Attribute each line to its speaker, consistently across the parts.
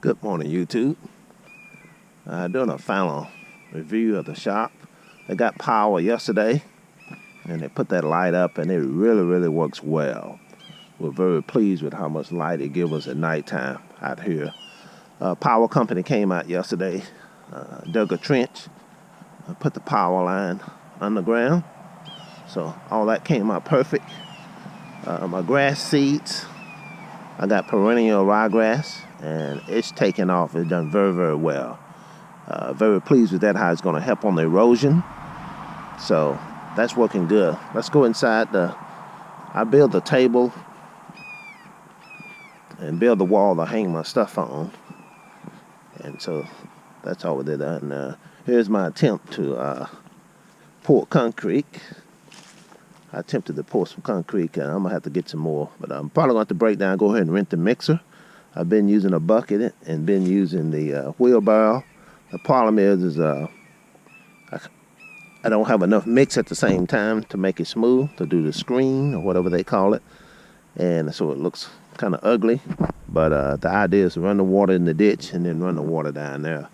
Speaker 1: Good morning, YouTube. Doing a final review of the shop. They got power yesterday, and they put that light up, and it really works well. We're very pleased with how much light it gives us at nighttime out here. Power company came out yesterday, dug a trench, put the power line underground. So all that came out perfect. My grass seeds, I got perennial ryegrass, and it's taken off. It's done very well. Very pleased with that, how it's going to help on the erosion. So that's working good. Let's go inside. I build the table and build the wall to hang my stuff on. And so that's all we did. And here's my attempt to pour concrete. I attempted to pour some concrete, and I'm going to have to get some more. But I'm probably going to have to break down, go ahead and rent the mixer. I've been using a bucket and been using the wheelbarrow. The problem is I don't have enough mix at the same time to make it smooth, to do the screen or whatever they call it. And so it looks kind of ugly. But the idea is to run the water in the ditch and then run the water down there.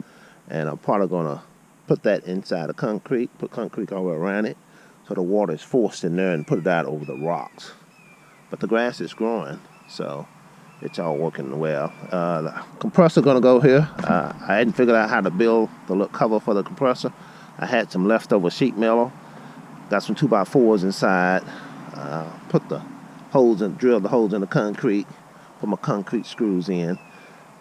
Speaker 1: And I'm probably going to put that inside the concrete, put concrete all around it, so the water is forced in there, and put it out over the rocks. But the grass is growing, so it's all working well. The compressor going to go here. I hadn't figured out how to build the little cover for the compressor. I had some leftover sheet metal. Got some 2x4s inside. Put the holes and drilled the holes in the concrete. Put my concrete screws in.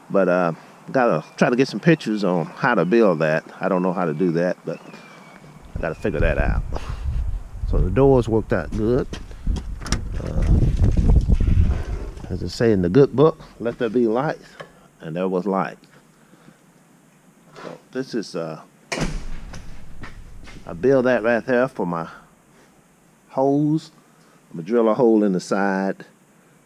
Speaker 1: But gotta try to get some pictures on how to build that. I don't know how to do that, but I gotta figure that out. So the doors worked out good. As I say in the good book, let there be light, and there was light. So this is, I build that right there for my hose. I'm gonna drill a hole in the side,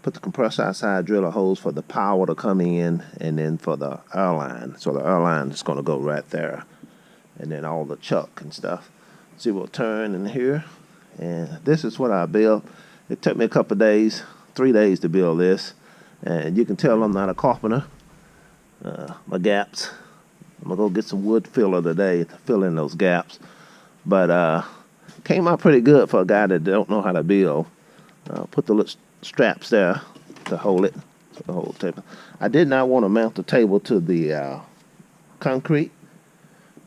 Speaker 1: put the compressor outside, drill a hose for the power to come in, and then for the air line. So the air line is gonna go right there. And then all the chuck and stuff. See, we'll turn in here. And this is what I built. It took me a couple of days, 3 days to build this. And you can tell I'm not a carpenter. My gaps, I'm gonna go get some wood filler today to fill in those gaps. But came out pretty good for a guy that don't know how to build. Put the little straps there to hold it, to the whole table. I did not want to mount the table to the concrete.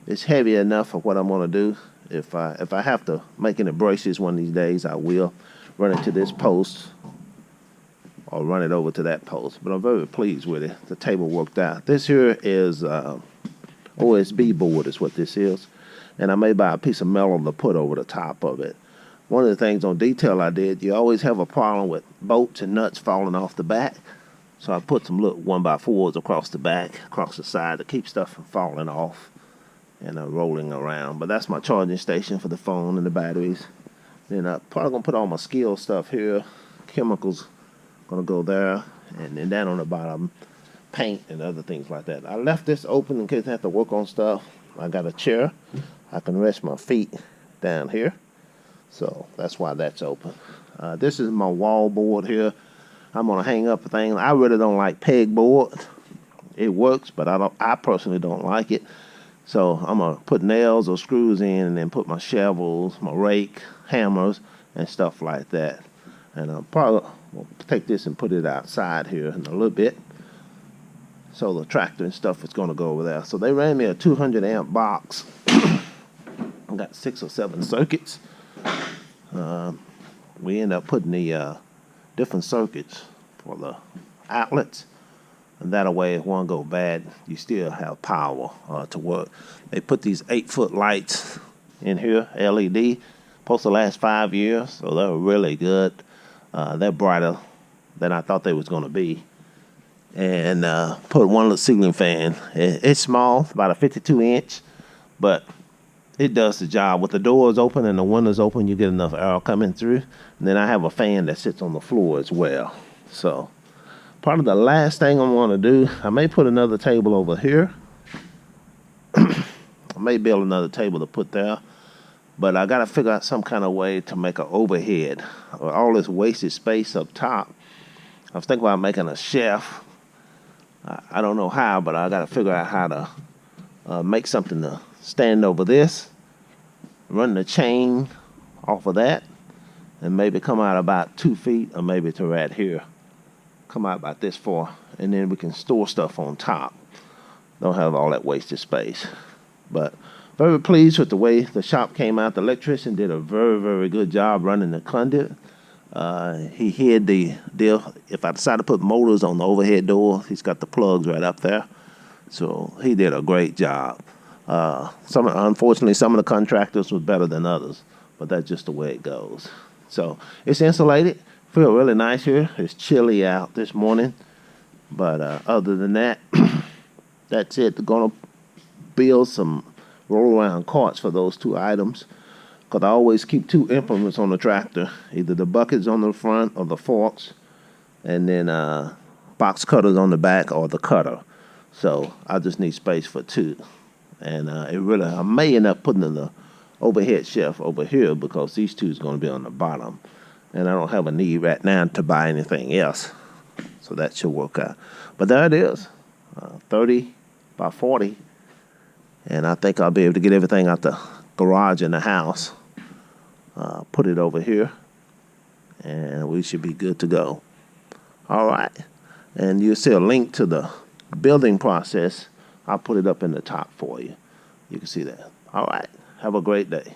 Speaker 1: It's heavy enough for what I'm gonna do. If I have to make any braces one of these days, I will run it to this post or run it over to that post. But I'm very pleased with it. The table worked out. This here is OSB board is what this is. And I may buy a piece of metal to put over the top of it. One of the things on detail I did, you always have a problem with bolts and nuts falling off the back. So I put some little 1x4s across the back, across the side to keep stuff from falling off and rolling around. But that's my charging station for the phone and the batteries. Then I'm probably gonna put all my skill stuff here. Chemicals gonna go there, and then down on the bottom, paint and other things like that. I left this open in case I have to work on stuff. I got a chair. I can rest my feet down here, so that's why that's open. This is my wall board here. I'm gonna hang up a thing. I really don't like pegboard. It works, but I personally don't like it. So I'm going to put nails or screws in, and then put my shovels, my rake, hammers, and stuff like that. And I'm probably going to take this and put it outside here in a little bit. So the tractor and stuff is going to go over there. So they ran me a 200 amp box. I got 6 or 7 circuits. We end up putting the different circuits for the outlets. And that way, if one go bad, you still have power to work. They put these 8-foot lights in here, LED, supposed to last 5 years, so they're really good. They're brighter than I thought they was going to be. And put one little ceiling fan. It's small, about a 52-inch, but it does the job. With the doors open and the windows open, you get enough air coming through. And then I have a fan that sits on the floor as well. So probably the last thing I'm going to do, I may put another table over here. I may build another table to put there. But I got to figure out some kind of way to make an overhead. All this wasted space up top. I was thinking about making a shelf I don't know how, but I got to figure out how to make something to stand over this, run the chain off of that, and maybe come out about 2 feet, or maybe to right here. Come out about this far, and then we can store stuff on top. Don't have all that wasted space. But very pleased with the way the shop came out. The electrician did a very, very good job running the conduit. He hid the deal. If I decide to put motors on the overhead door, he's got the plugs right up there. So he did a great job. Unfortunately, some of the contractors were better than others, but that's just the way it goes. So it's insulated. Feel really nice here. It's chilly out this morning, but other than that, that's it. They're gonna build some roll-around carts for those 2 items, because I always keep 2 implements on the tractor, either the buckets on the front or the forks, and then box cutters on the back or the cutter. So I just need space for 2. And I may end up putting the overhead shelf over here, because these 2 is going to be on the bottom. And I don't have a need right now to buy anything else. So that should work out. But there it is, 30 by 40. And I think I'll be able to get everything out the garage in the house. Put it over here. And we should be good to go. All right. And you'll see a link to the building process. I'll put it up in the top for you. You can see that. All right. Have a great day.